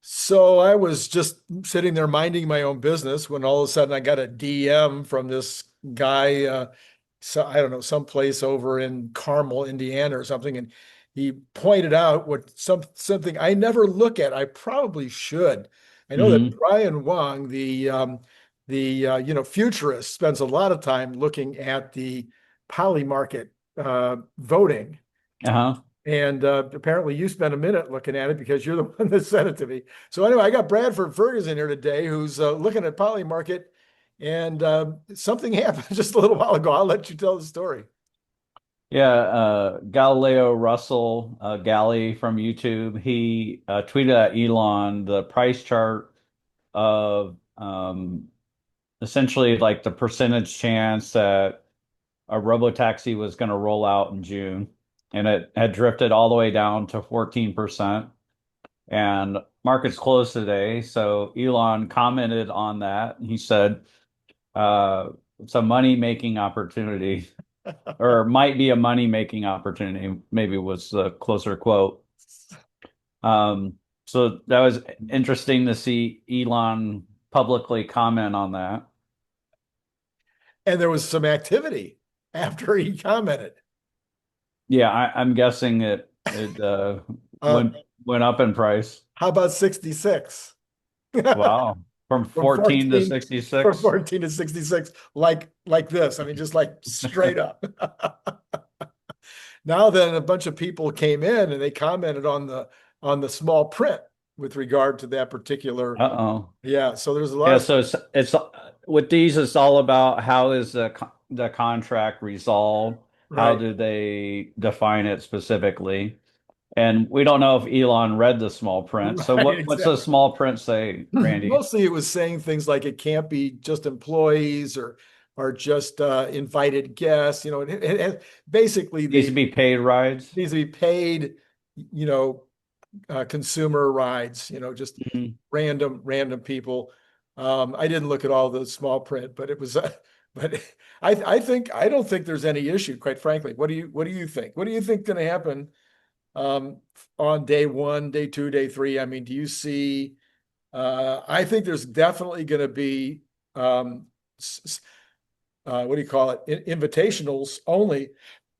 So I was just sitting there minding my own business when all of a sudden I got a DM from this guy, so I don't know, someplace over in Carmel, Indiana or something, and he pointed out something I never look at. I probably should. I know that Hmm. Brian Wong, the futurist, spends a lot of time looking at the Polymarket voting. Uh-huh. And apparently you spent a minute looking at it because you're the one that sent it to me. So anyway, I got Bradford Ferguson here today who's looking at Polymarket, and something happened just a little while ago. I'll let you tell the story. Yeah, Galileo Russell, Gally from YouTube, he tweeted at Elon the price chart of essentially like the percentage chance that a Robotaxi was going to roll out in June. And it had drifted all the way down to 14%. And market's closed today. So Elon commented on that. He said, uh, it's a money-making opportunity. Or might be a money-making opportunity, maybe was the closer quote. So that was interesting to see Elon publicly comment on that. And there was some activity after he commented. Yeah, I'm guessing it Uh, went up in price. how about 66? Wow. From From 14 to 14 from 66. 14 to 66, like this. I mean, just like straight up. Now then, a bunch of people came in and they commented on the small print with regard to that particular. Uh-oh. Yeah, so there's a lot Yeah, of so it's with these, it's all about how is the contract resolved? How right. do they define it specifically? And we don't know if Elon read the small print. So Right, what's the exactly. small print say, Randy? Mostly it was saying things like it can't be just employees or just invited guests. Basically Needs the to be paid rides. needs to be paid, you know, consumer rides, just Mhm. random people. I didn't look at all the small print, but it was, but I don't think there's any issue, quite frankly. What do you think? What do you think going to happen um, on day one, day two, day three? I mean, do you see? I think there's definitely going to be what do you call it? Invitationals only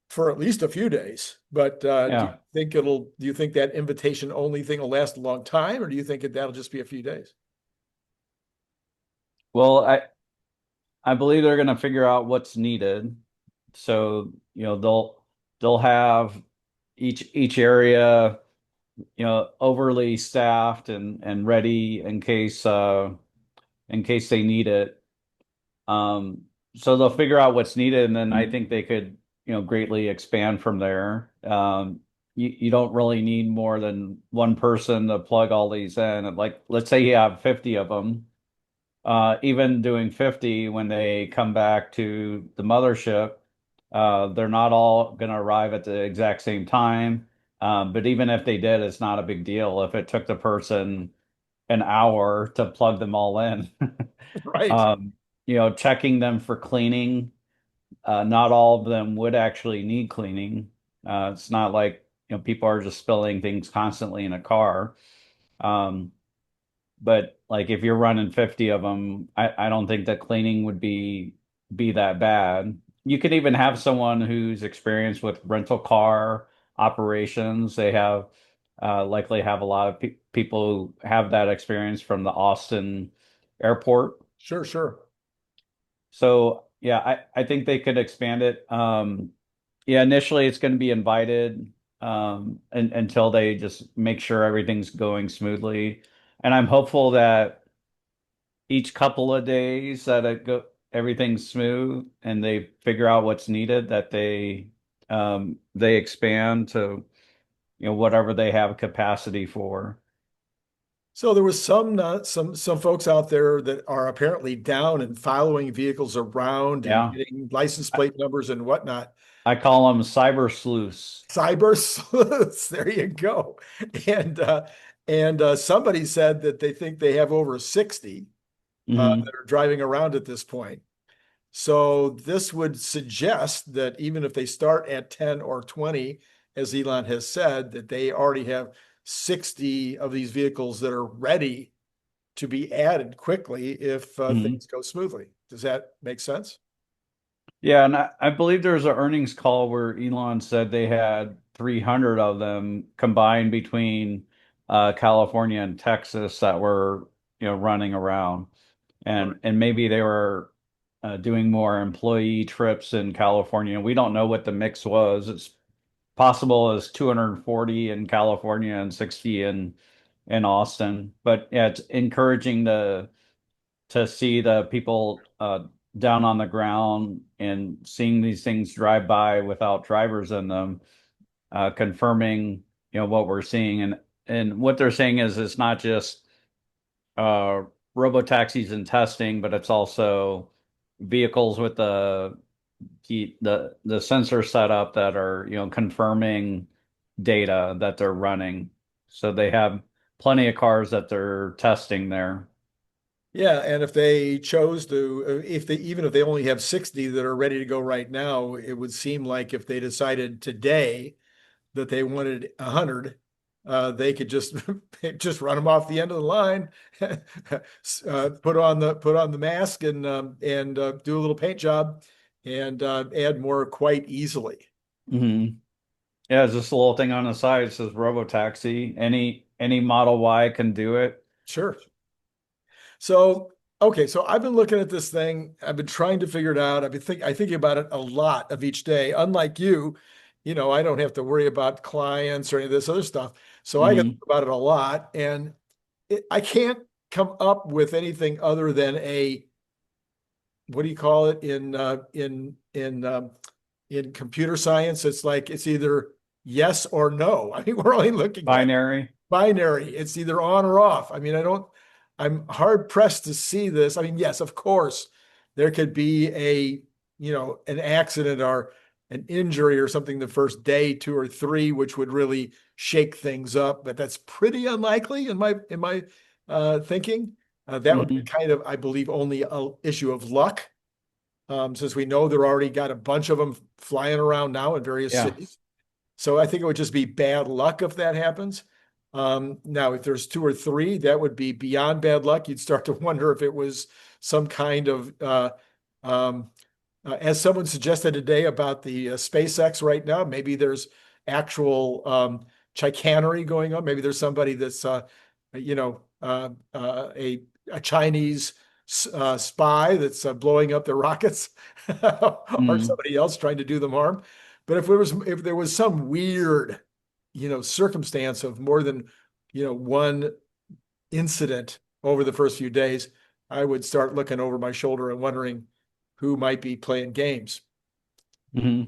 for at least a few days. But Yeah. do you think that invitation only thing will last a long time, or do you think that'll just be a few days? Well, I believe they're going to figure out what's needed. So, they'll have each area, overly staffed and ready in case they need it. So they'll figure out what's needed, and then I think they could, greatly expand from there. You don't really need more than one person to plug all these in. And like, let's say you have 50 of them. Even doing 50 when they come back to the mothership, they're not all going to arrive at the exact same time. But even if they did, it's not a big deal if it took the person an hour to plug them all in. Right. Um, checking them for cleaning. Not all of them would actually need cleaning. It's not like, people are just spilling things constantly in a car. Um, but like if you're running 50 of them, I don't think that cleaning would be that bad. You could even have someone who's experienced with rental car operations. They have likely have a lot of people who have that experience from the Austin airport. Sure, sure. So yeah, I think they could expand it. Yeah, initially it's going to be invited until they just make sure everything's going smoothly. And I'm hopeful that each couple of days that everything's smooth and they figure out what's needed, that they expand to whatever they have capacity for. So there was some folks out there that are apparently down and following vehicles around and Yeah. getting license I, plate numbers and whatnot. I call them cyber sleuths. Cyber sleuths. There you go. And somebody said that they think they have over 60 Hmm. that are driving around at this point. So this would suggest that even if they start at 10 or 20, as Elon has said, that they already have 60 of these vehicles that are ready to be added quickly if things go smoothly. Does that make sense? Yeah, and I believe there was an earnings call where Elon said they had 300 of them combined between California and Texas that were, running around, Right. and maybe they were doing more employee trips in California. We don't know what the mix was. It's possible as 240 in California and 60 in Austin. But yeah, it's encouraging to see the people down on the ground and seeing these things drive by without drivers in them, confirming what we're seeing. And what they're saying is it's not just uh, robotaxis and testing, but it's also vehicles with the sensor setup that are confirming data that they're running. So they have plenty of cars that they're testing there. Yeah, and if they chose to, if they even if they only have 60 that are ready to go right now, it would seem like if they decided today that they wanted 100, they could just just run them off the end of the line, put on the mask and do a little paint job and add more quite easily. Mhm. Yeah, it's just a little thing on the side. It says Robotaxi. Any Model Y can do it. Sure. So, okay, so I've been looking at this thing. I've been trying to figure it out. I thinking about it a lot of each day. Unlike you, I don't have to worry about clients or any of this other stuff. So I get Hmm. about it a lot, and I can't come up with anything other than a what do you call it in computer science? It's like it's either yes or no. I mean, we're only looking at Binary. binary. It's either on or off. I mean, I'm hard pressed to see this. I mean, yes, of course, there could be an accident or an injury or something the first day, two or three, which would really shake things up, but that's pretty unlikely in my thinking. That would be Hmm. kind of, I believe, only an issue of luck, since we know they're already got a bunch of them flying around now in various Yeah. cities. So I think it would just be bad luck if that happens. Now, if there's two or three, that would be beyond bad luck. You'd start to wonder if it was some kind of, um, as someone suggested today about the SpaceX right now, maybe there's actual chicanery going on. Maybe there's somebody that's, you know, a Chinese spy that's blowing up their rockets, or Mm. somebody else trying to do them harm. But if there was some weird, circumstance of more than, one incident over the first few days, I would start looking over my shoulder and wondering who might be playing games. Hmm.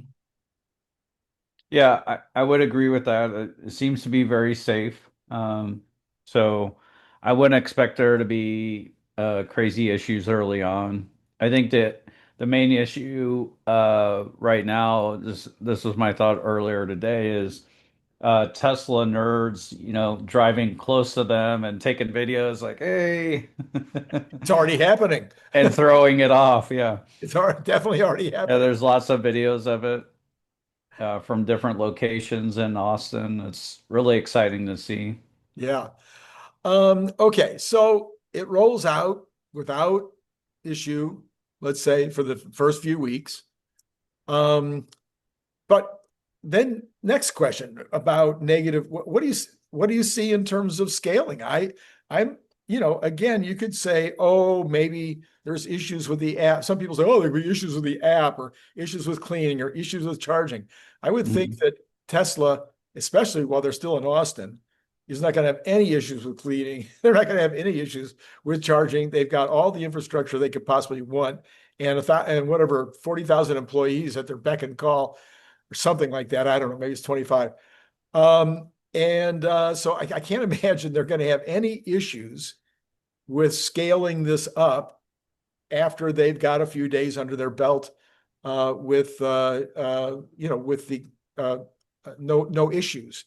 Yeah, I would agree with that. It seems to be very safe. So I wouldn't expect there to be crazy issues early on. I think that the main issue right now, this was my thought earlier today, is Tesla nerds, driving close to them and taking videos like, hey, It's already happening. and throwing it off. Yeah. Definitely already Yeah, happening. there's lots of videos of it from different locations in Austin. It's really exciting to see. Yeah. Okay, so it rolls out without issue, let's say for the first few weeks. Um, but then next question about negative, what do you see in terms of scaling? I'm, again, you could say, oh, maybe there's issues with the app. Some people say, oh, there could be issues with the app or issues with cleaning or issues with charging. I would think Mhm. that Tesla, especially while they're still in Austin, is not going to have any issues with cleaning. They're not going to have any issues with charging. They've got all the infrastructure they could possibly want, and whatever 40,000 employees at their beck and call or something like that. I don't know, maybe it's 25. And so I can't imagine they're going to have any issues with scaling this up after they've got a few days under their belt, with the uh, no issues.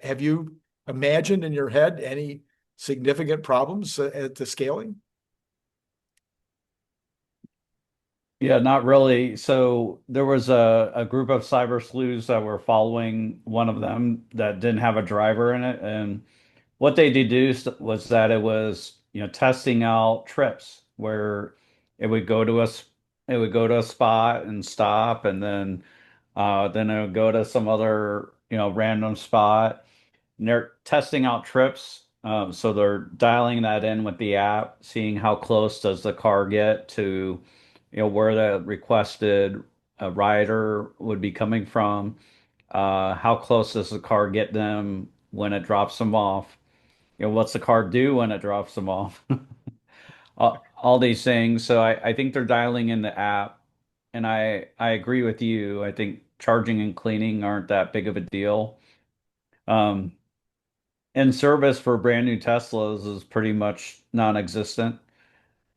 Have you imagined in your head any significant problems at the scaling? Yeah, not really. So there was a group of cyber sleuths that were following one of them that didn't have a driver in it. And what they deduced was that it was, testing out trips where it would go to it would go to a spot and stop, and then it would go to some other, random spot. And they're testing out trips. So they're dialing that in with the app, seeing how close does the car get to, where the requested rider would be coming from. How close does the car get them when it drops them off? What's the car do when it drops them off? All these things. So I think they're dialing in the app, and I agree with you. I think charging and cleaning aren't that big of a deal. Um, and service for brand new Teslas is pretty much non-existent.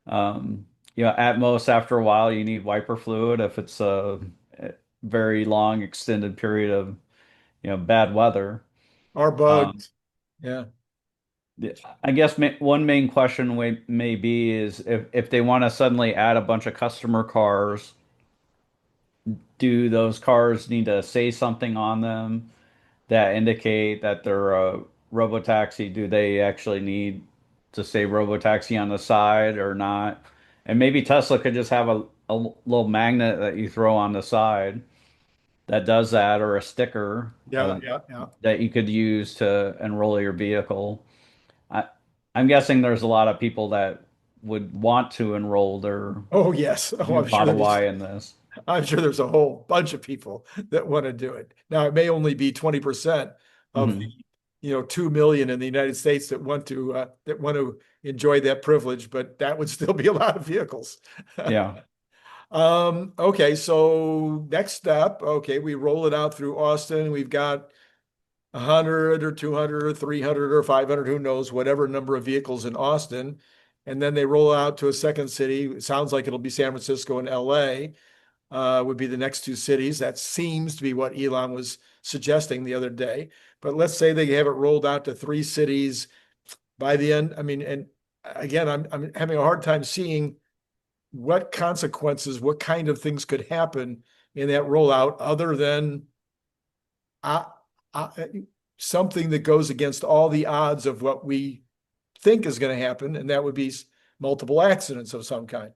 At most, after a while, you need wiper fluid if it's a very long, extended period of, bad weather. Are Um, bugged. Yeah. I guess one main question may be is if they want to suddenly add a bunch of customer cars, do those cars need to say something on them that indicate that they're a Robotaxi? Do they actually need to say Robotaxi on the side or not? And maybe Tesla could just have a little magnet that you throw on the side that does that, or a sticker Yeah. Yeah. Yeah. that you could use to enroll your vehicle. I, I'm guessing there's a lot of people that would want to enroll their Oh, yes. Oh, new Model Y in this. I'm sure there's a whole bunch of people that want to do it. Now, it may only be 20% of the, Mhm. 2 million in the United States that want to enjoy that privilege, but that would still be a lot of vehicles. Yeah. Okay, so next step, okay, we roll it out through Austin. We've got 100 or 200 or 300 or 500, who knows, whatever number of vehicles in Austin. And then they roll out to a second city. It sounds like it'll be San Francisco and LA would be the next two cities. That seems to be what Elon was suggesting the other day. But let's say they have it rolled out to three cities by the end. I mean, and again, I'm having a hard time seeing what consequences, what kind of things could happen in that rollout other than uh, uh, something that goes against all the odds of what we think is going to happen, and that would be multiple accidents of some kind.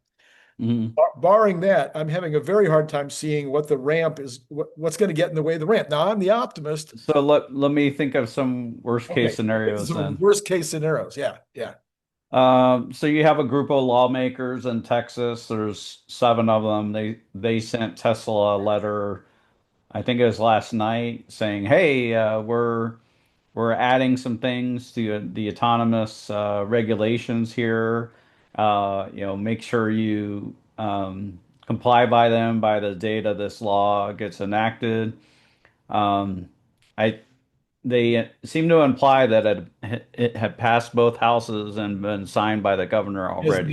Mhm. Barring that, I'm having a very hard time seeing what the ramp is, what's going to get in the way of the ramp. Now, I'm the optimist. So let me think of some worst case Okay, this is scenarios some then. worst case scenarios. Yeah, yeah, So you have a group of lawmakers in Texas. There's seven of them. They sent Tesla a letter, I think it was last night, saying, "Hey, we're adding some things to the autonomous regulations here. Make sure you comply by them by the date of this law gets enacted." Um, I They seem to imply that it had passed both houses and been signed by the governor already.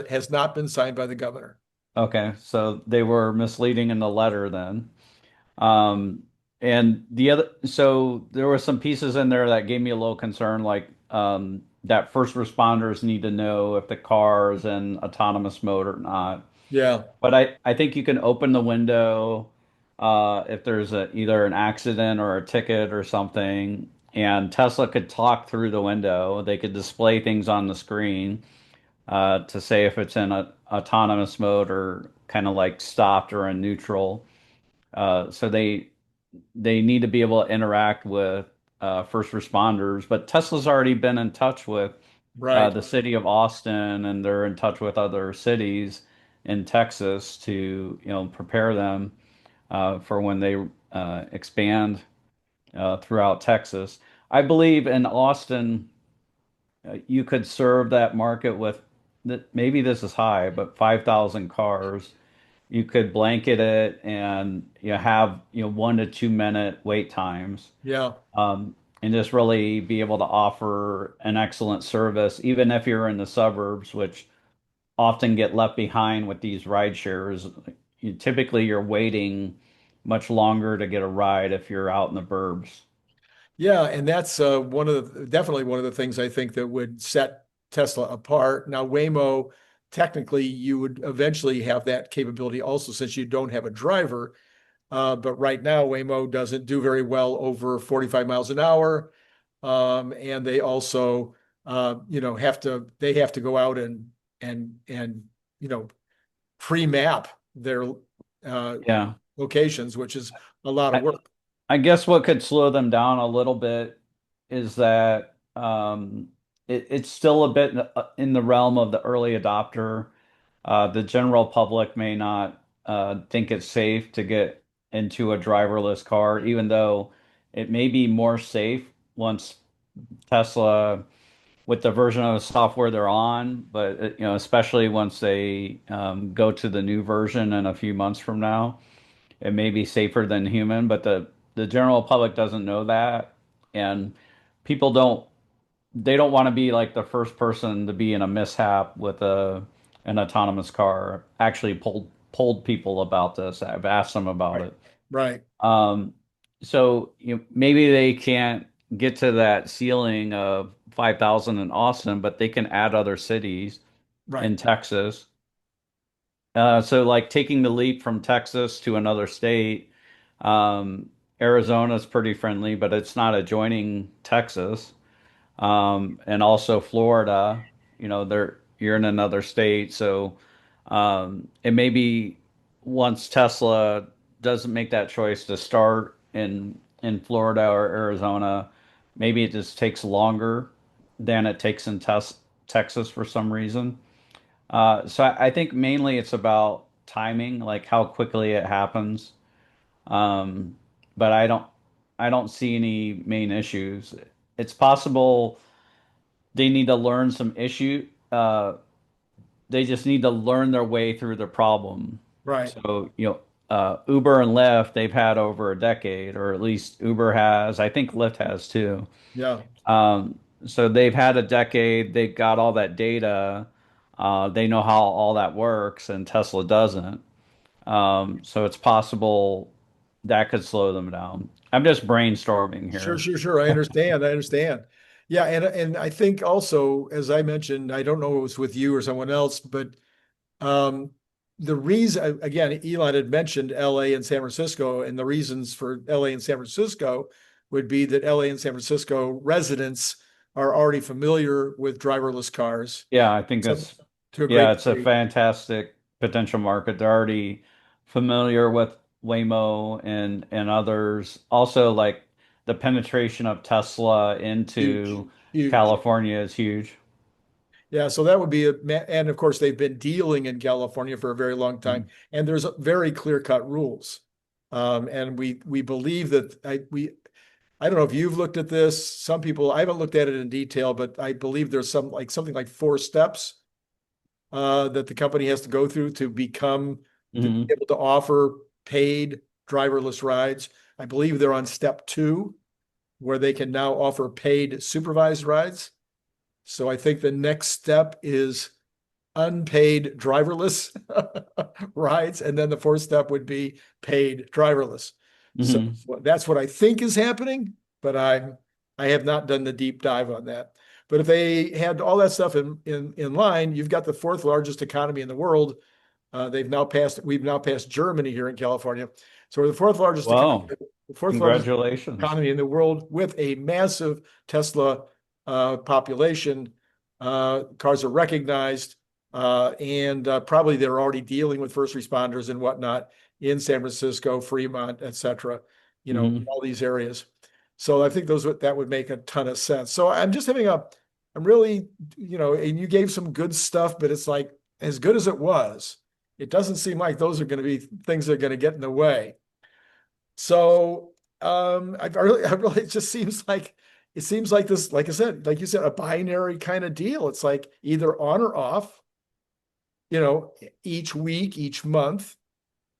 has not been signed by the governor. Okay, so they were misleading in the letter then. Um, and so there were some pieces in there that gave me a little concern, like that first responders need to know if the car is in autonomous mode or not. Yeah, But I think you can open the window if there's either an accident or a ticket or something, and Tesla could talk through the window. They could display things on the screen to say if it's in a autonomous mode or kind of like stopped or in neutral. So they need to be able to interact with first responders. But Tesla's already been in touch with right. the city of Austin, and they're in touch with other cities in Texas to, prepare them for when they expand throughout Texas. I believe in Austin, you could serve that market with maybe this is high, but 5,000 cars. You could blanket it and have 1 to 2 minute wait times, Yeah, and just really be able to offer an excellent service, even if you're in the suburbs, which often get left behind with these ride shares. Typically, you're waiting much longer to get a ride if you're out in the burbs. yeah, and that's definitely one of the things I think that would set Tesla apart. Now, Waymo technically you would eventually have that capability also since you don't have a driver. But right now, Waymo doesn't do very well over 45 miles an hour. And they also, they have to go out and pre-map their Yeah. locations, which is a lot of I, work. I guess what could slow them down a little bit is that it's still a bit in the realm of the early adopter. The general public may not think it's safe to get into a driverless car, even though it may be more safe once Tesla, with the version of the software they're on, but especially once they go to the new version in a few months from now, it may be safer than human, but the general public doesn't know that, and people don't want to be like the first person to be in a mishap with an autonomous car. Actually polled people about this. I've asked them about Right. it. Right. Um, so maybe they can't get to that ceiling of 5,000 in Austin, but they can add other cities Right. in Texas. So like taking the leap from Texas to another state, Arizona is pretty friendly, but it's not adjoining Texas. And also Florida, you're in another state, so it may be once Tesla doesn't make that choice to start in Florida or Arizona, maybe it just takes longer than it takes in Texas for some reason. So I think mainly it's about timing, like how quickly it happens. Um, but I don't see any main issues. It's possible they need to learn some issue. They just need to learn their way through the problem. Right. So, Uber and Lyft, they've had over a decade, or at least Uber has. I think Lyft has too. Yeah. So they've had a decade. They've got all that data. They know how all that works, and Tesla doesn't. So it's possible that could slow them down. I'm just brainstorming Sure, here. sure, sure. I understand. I understand. Yeah, and I think also, as I mentioned, I don't know if it was with you or someone else, but um, the reason again, Elon had mentioned LA and San Francisco, and the reasons for LA and San Francisco would be that LA and San Francisco residents are already familiar with driverless cars. Yeah, I think So it's to a Yeah, great it's a degree. fantastic potential market. They're already familiar with Waymo and others. Also, like the penetration of Tesla Huge, into huge. California is huge. Yeah, so that would be and of course they've been dealing in California for a very long time, Mhm. and there's very clear-cut rules. And we believe that I don't know if you've looked at this. Some people I haven't looked at it in detail, but I believe there's something like 4 steps that the company has to go through to be Mhm. able to offer paid driverless rides. I believe they're on step 2, where they can now offer paid supervised rides. So I think the next step is unpaid driverless rides, and then the fourth step would be paid driverless. So Mhm. that's what I think is happening, but I have not done the deep dive on that. But if they had all that stuff in line, you've got the fourth largest economy in the world. We've now passed Germany here in California. So we're Wow. the fourth largest Congratulations. economy in the world with a massive Tesla population. Cars are recognized, and probably they're already dealing with first responders and whatnot in San Francisco, Fremont, et cetera, Mhm. all these areas. So I think that would make a ton of sense. So I'm really, and you gave some good stuff, but it's like as good as it was, it doesn't seem like those are going to be things that are going to get in the way. So I really, it seems like this, like I said, like you said, a binary kind of deal. It's like either on or off, you know, each week, each month.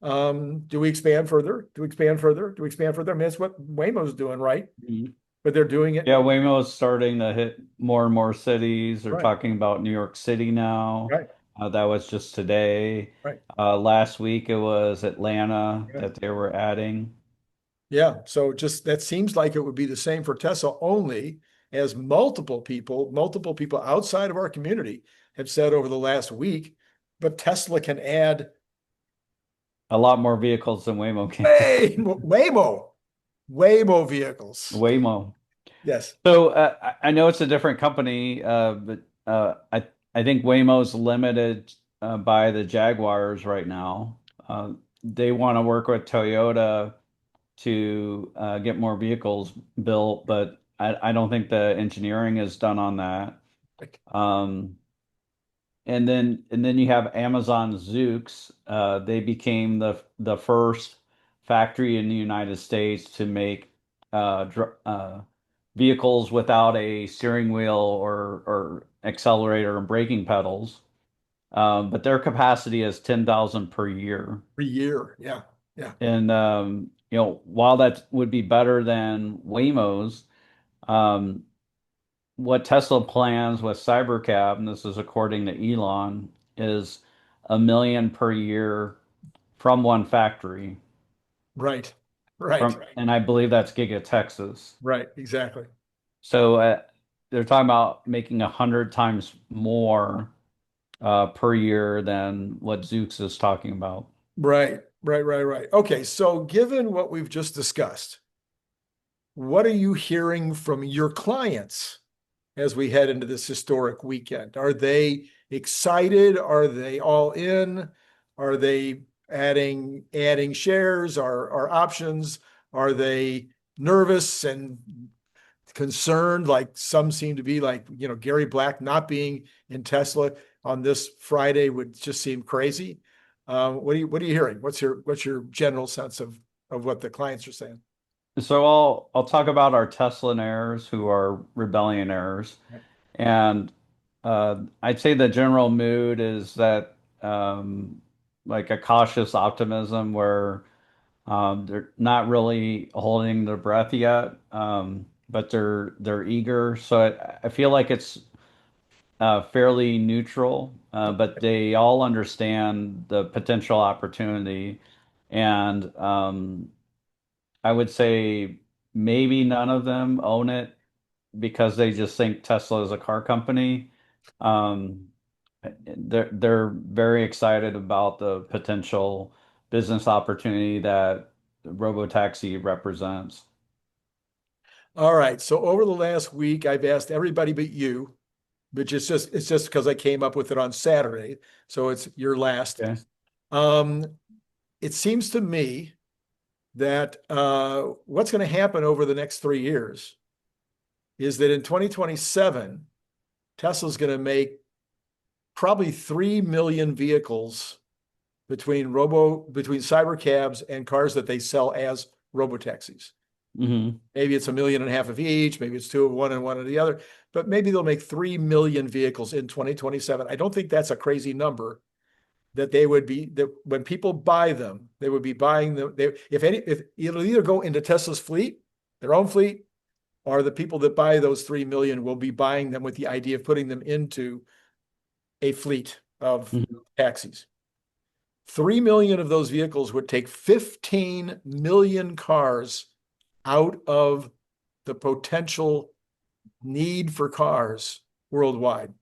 Do we expand further? Do we expand further? Do we expand further? I mean, that's what Waymo's doing, right? Mhm. But they're doing it Yeah, Waymo is starting to hit more and more cities. They're right, talking about New York City now. right, That was just today. right. Last week it was Atlanta Yeah. that they were adding. Yeah. So just that seems like it would be the same for Tesla, only as multiple people outside of our community have said over the last week but Tesla can add A lot more vehicles than Waymo can. way more vehicles. Waymo. Yes. So I know it's a different company, but I think Waymo's limited by the Jaguars right now. They want to work with Toyota to get more vehicles built, but I don't think the engineering is done on that. Um, and then you have Amazon Zoox. They became the first factory in the United States to make vehicles without a steering wheel or accelerator and braking pedals. But their capacity is 10,000 per year. Per year. Yeah. Yeah. And while that would be better than Waymo's, um, what Tesla plans with Cybercab, and this is according to Elon, is 1 million per year from one factory. Right. Right. And I believe that's Giga Texas. Right. Exactly. So they're talking about making 100 times more per year than what Zoox is talking about. Right. Right. Right. Right. Okay. So given what we've just discussed, what are you hearing from your clients as we head into this historic weekend? Are they excited? Are they all in? Are they adding shares or options? Are they nervous and concerned, like some seem to be, like, Gary Black not being in Tesla on this Friday would just seem crazy. What are you hearing? What's your general sense of what the clients are saying? So I'll talk about our Teslanaires who are rebellionaires, and I'd say the general mood is that like a cautious optimism where they're not really holding their breath yet, but they're eager. So I feel like it's fairly neutral, but they all understand the potential opportunity, and I would say maybe none of them own it because they just think Tesla is a car company. Um, they're very excited about the potential business opportunity that Robotaxi represents. All right. So over the last week, I've asked everybody but you, but it's just because I came up with it on Saturday. So it's your last. Okay. Um, it seems to me that what's going to happen over the next 3 years is that in 2027, Tesla's going to make probably 3 million vehicles between cybercabs and cars that they sell as robotaxis. Hmm. Maybe it's 1.5 million of each, maybe it's two of one and one of the other, but maybe they'll make 3 million vehicles in 2027. I don't think that's a crazy number. That when people buy them, they would be buying them. If it'll either go into Tesla's fleet, their own fleet, or the people that buy those 3 million will be buying them with the idea of putting them into a fleet of taxis. 3 million of those vehicles would take 15 million cars out of the potential need for cars worldwide.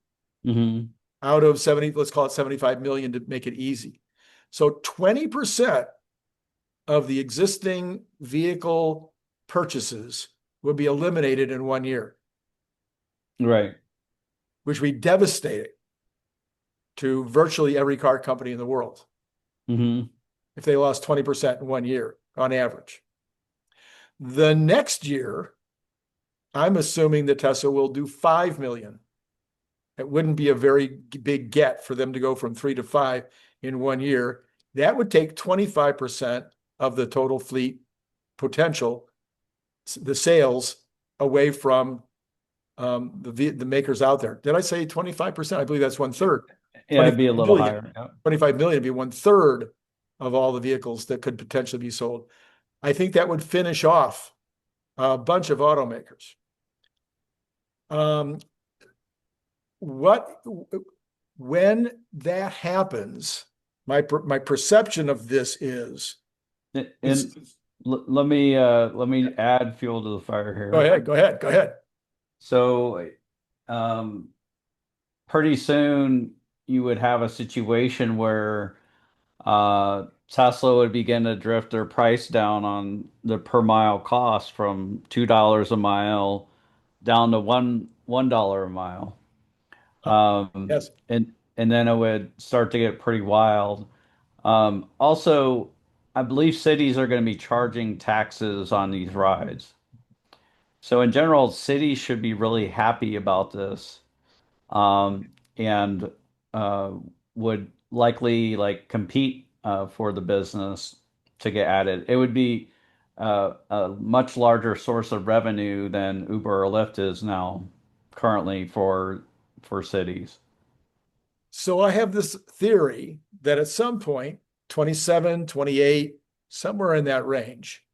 Hmm. Out of 70, let's call it 75 million to make it easy. So 20% of the existing vehicle purchases will be eliminated in 1 year, Right. which would be devastating to virtually every car company in the world Hmm. if they lost 20% in 1 year on average. The next year, I'm assuming that Tesla will do 5 million. It wouldn't be a very big get for them to go from 3 to 5 in 1 year. That would take 25% of the total fleet potential, the sales, away from the makers out there. Did I say 25%? I believe that's 1/3. Yeah, it'd be a little million. higher. Yep. 25 million would be 1/3 of all the vehicles that could potentially be sold. I think that would finish off a bunch of automakers. When that happens, my perception of this is And let me add fuel to the fire go here. ahead, go ahead, go ahead. So, um, pretty soon you would have a situation where Tesla would begin to drift their price down on the per mile cost from $2 a mile down to $1 a mile. Uh, yes. And then it would start to get pretty wild. Also, I believe cities are going to be charging taxes on these rides. So in general, cities should be really happy about this, and uh, would likely like compete for the business to get added. It would be a much larger source of revenue than Uber or Lyft is now currently for cities. So I have this theory that at some point, 27, 28, somewhere in that range,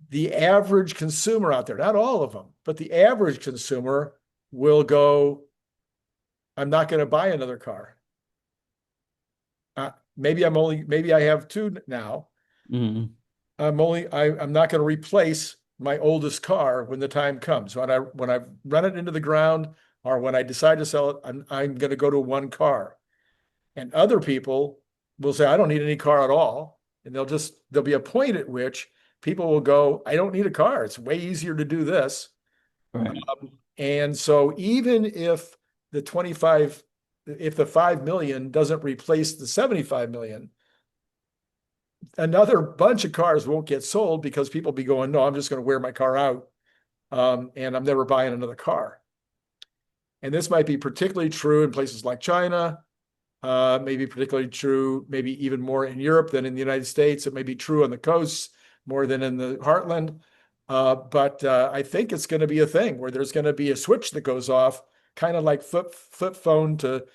the average consumer out there, not all of them, but the average consumer will go, I'm not going to buy another car. Maybe I have two now. Mhm. I'm not going to replace my oldest car when the time comes. When I run it into the ground or when I decide to sell it, I'm going to go to one car. And other people will say, I don't need any car at all. And there'll be a point at which people will go, I don't need a car. It's way easier to do this. Right. And so even if the 25, if the 5 million doesn't replace the 75 million, another bunch of cars won't get sold because people be going, no, I'm just going to wear my car out. And I'm never buying another car. And this might be particularly true in places like China, maybe particularly true, maybe even more in Europe than in the United States. It may be true on the coasts more than in the heartland. But I think it's going to be a thing where there's going to be a switch that goes off, kind of like flip phone to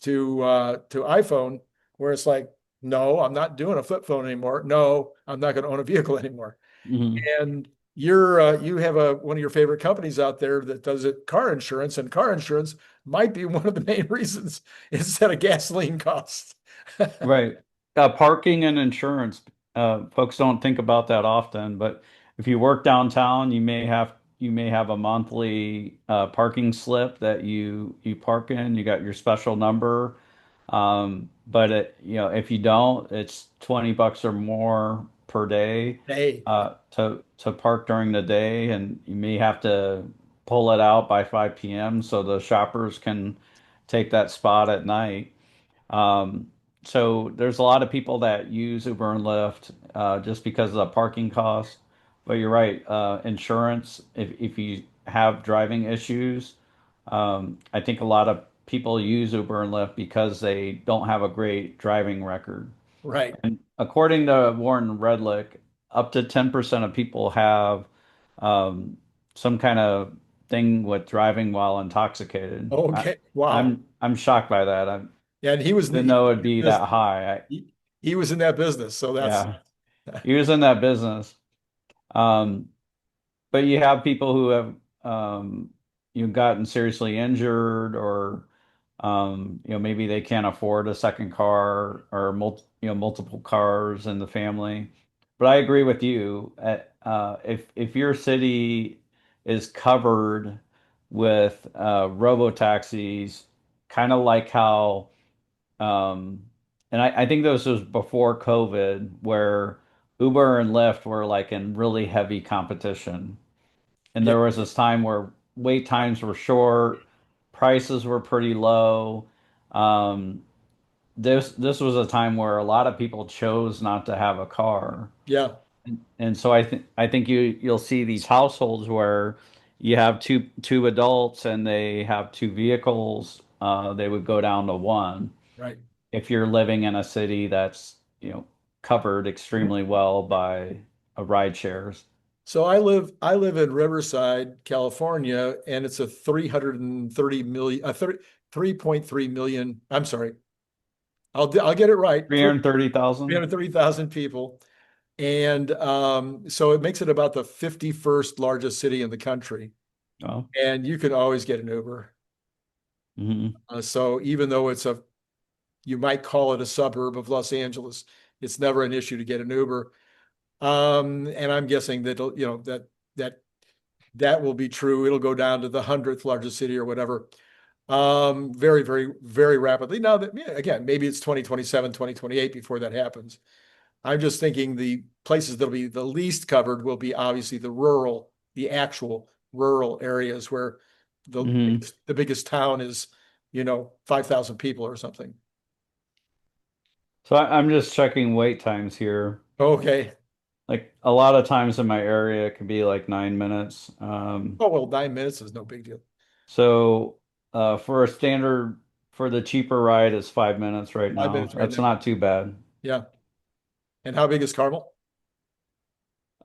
iPhone, where it's like, no, I'm not doing a flip phone anymore. No, I'm not going to own a vehicle anymore. Mhm. And you have one of your favorite companies out there that does it, car insurance, and car insurance might be one of the main reasons instead of gasoline costs. Right. Parking and insurance. Folks don't think about that often, but if you work downtown, you may have a monthly parking slip that you park in. You got your special number. But if you don't, it's $20 or more per day Hey, to park during the day, and you may have to pull it out by 5 p.m. so the shoppers can take that spot at night. So there's a lot of people that use Uber and Lyft just because of the parking cost. But you're right, insurance, if you have driving issues, I think a lot of people use Uber and Lyft because they don't have a great driving record. right. And according to Warren Redlick, up to 10% of people have um, some kind of thing with driving while intoxicated. Okay. Wow. I'm shocked by that. I Yeah, and didn't know it'd be that high. he was in that business, so that's Yeah, he was in that business. Um, but you have people who have gotten seriously injured, or maybe they can't afford a second car, or multiple cars in the family. But I agree with you. If your city is covered with robo taxis, kind of like how um, and I think this was before COVID, where Uber and Lyft were like in really heavy competition. And yeah, there was this time where wait times were short, prices were pretty low. Um, this was a time where a lot of people chose not to have a car. yeah, And so I think you'll see these households where you have two adults and they have two vehicles, they would go down to one right. if you're living in a city that's, covered extremely well by ride shares. So I live in Riverside, California, and it's a 330 million, 3.3 million. I'm sorry. I'll get it right. 330,000? 330,000 people. And so it makes it about the 51st largest city in the country. Oh. And you can always get an Uber. Hmm. So even though you might call it a suburb of Los Angeles, it's never an issue to get an Uber. And I'm guessing that, that that will be true. It'll go down to the 100th largest city or whatever. Very, very, very rapidly. Now that, yeah, again, maybe it's 2027, 2028 before that happens. I'm just thinking the places that'll be the least covered will be obviously the actual rural areas where Hmm. the biggest town is, 5,000 people or something. So I'm just checking wait times here. Okay. Like a lot of times in my area, it can be like 9 minutes. Oh, well, 9 minutes is no big deal. So for a standard for the cheaper ride is 5 minutes right 5 minutes now. right That's now. not too bad. Yeah. And how big is Carmel?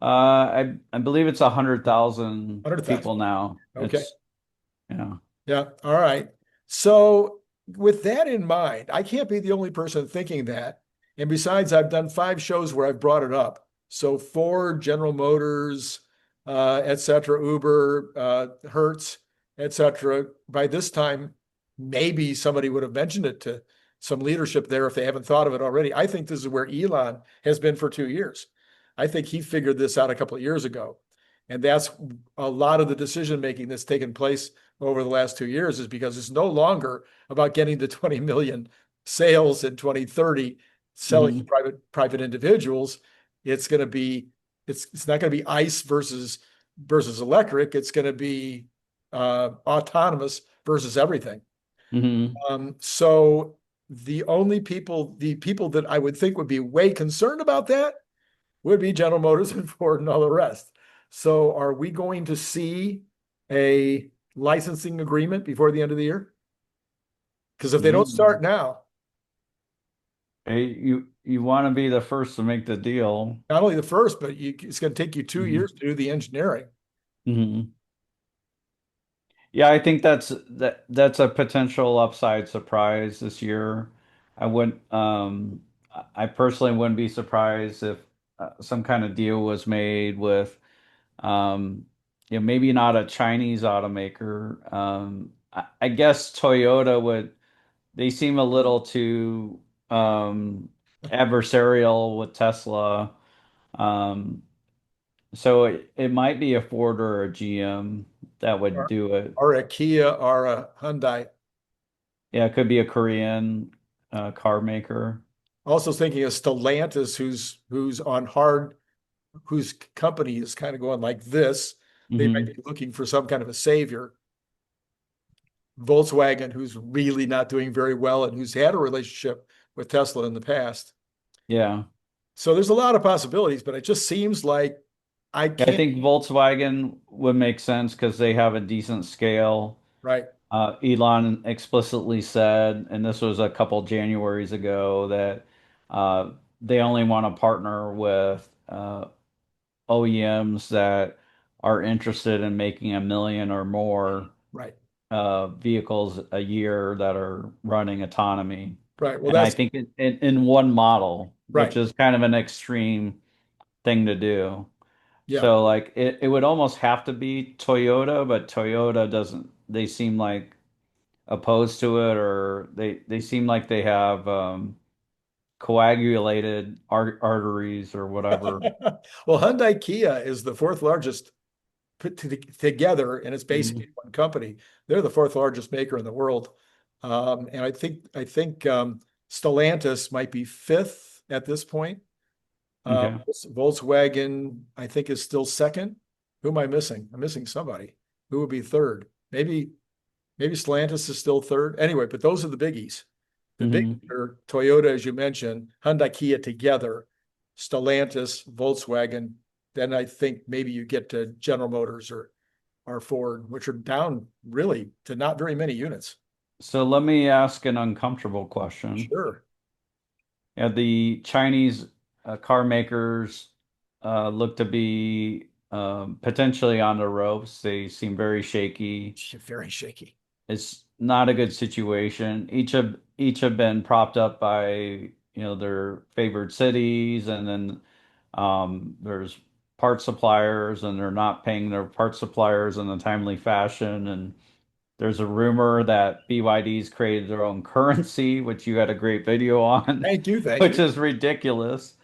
I believe it's 100,000 100,000. people now. Okay. Yeah. Yeah. All right. So with that in mind, I can't be the only person thinking that. And besides, I've done 5 shows where I've brought it up. So Ford, General Motors, et cetera, Uber, Hertz, et cetera. By this time, maybe somebody would have mentioned it to some leadership there if they haven't thought of it already. I think this is where Elon has been for 2 years. I think he figured this out a couple of years ago. And that's a lot of the decision making that's taken place over the last 2 years is because it's no longer about getting to 20 million sales in 2030, selling to Hmm. private individuals. It's going to be it's not going to be ICE versus electric. It's going to be autonomous versus everything. Hmm. So the people that I would think would be way concerned about that would be General Motors and Ford and all the rest. So are we going to see a licensing agreement before the end of the year? Because if they don't Mm. start now, Hey, you want to be the first to make the deal. not only the first, but it's going to take you 2 years Hmm. to do the engineering. Hmm. Yeah, I think that's a potential upside surprise this year. I wouldn't I personally wouldn't be surprised if some kind of deal was made with um maybe not a Chinese automaker. I guess Toyota would they seem a little too adversarial with Tesla. Um so it might be a Ford or a GM that would Or, do it. or a Kia or a Hyundai. Yeah, it could be a Korean car maker. Also thinking of Stellantis, who's on hard, whose company is kind of going like this. They might Hmm. be looking for some kind of a savior. Volkswagen, who's really not doing very well and who's had a relationship with Tesla in the past. Yeah. So there's a lot of possibilities, but it just seems like I Yeah, I can't. think Volkswagen would make sense because they have a decent scale. Right, Elon explicitly said, and this was a couple Januaries ago, that they only want to partner with OEMs that are interested in making 1 million or more right, vehicles a year that are running autonomy. right. Well, And I that's think in one model, which right. is kind of an extreme thing to do. Yeah. So like it would almost have to be Toyota, but Toyota doesn't, they seem like opposed to it, or they seem like they have coagulated arteries or whatever. Well, Hyundai Kia is the fourth largest put together, and it's basically Mhm. one company. They're the fourth largest maker in the world. And I think Stellantis might be fifth at this point. Uh, Okay. Volkswagen, I think, is still second. Who am I missing? I'm missing somebody. Who would be third? Maybe Stellantis is still third. Anyway, but those are the biggies. The biggies Hmm. are Toyota, as you mentioned, Hyundai, Kia together, Stellantis, Volkswagen. Then I think maybe you get to General Motors or Ford, which are down really to not very many units. So let me ask an uncomfortable question. Sure. Yeah, the Chinese car makers look to be potentially on the ropes. They seem very shaky. Very shaky. It's not a good situation. Each have been propped up by, their favored cities, and then there's part suppliers, and they're not paying their part suppliers in a timely fashion. And there's a rumor that BYD's created their own currency, which you had a great video on, Thank you. Thank which you. is ridiculous.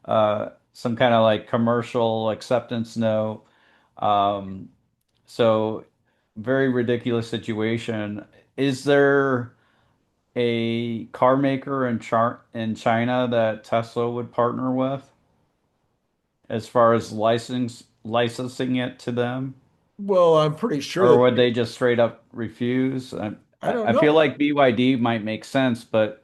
Some kind of like commercial acceptance note. Um, so. very ridiculous situation. Is there a car maker in China that Tesla would partner with as far as licensing it to them? Well, I'm pretty sure Or that would they just straight up refuse? I don't I feel know. like BYD might make sense, but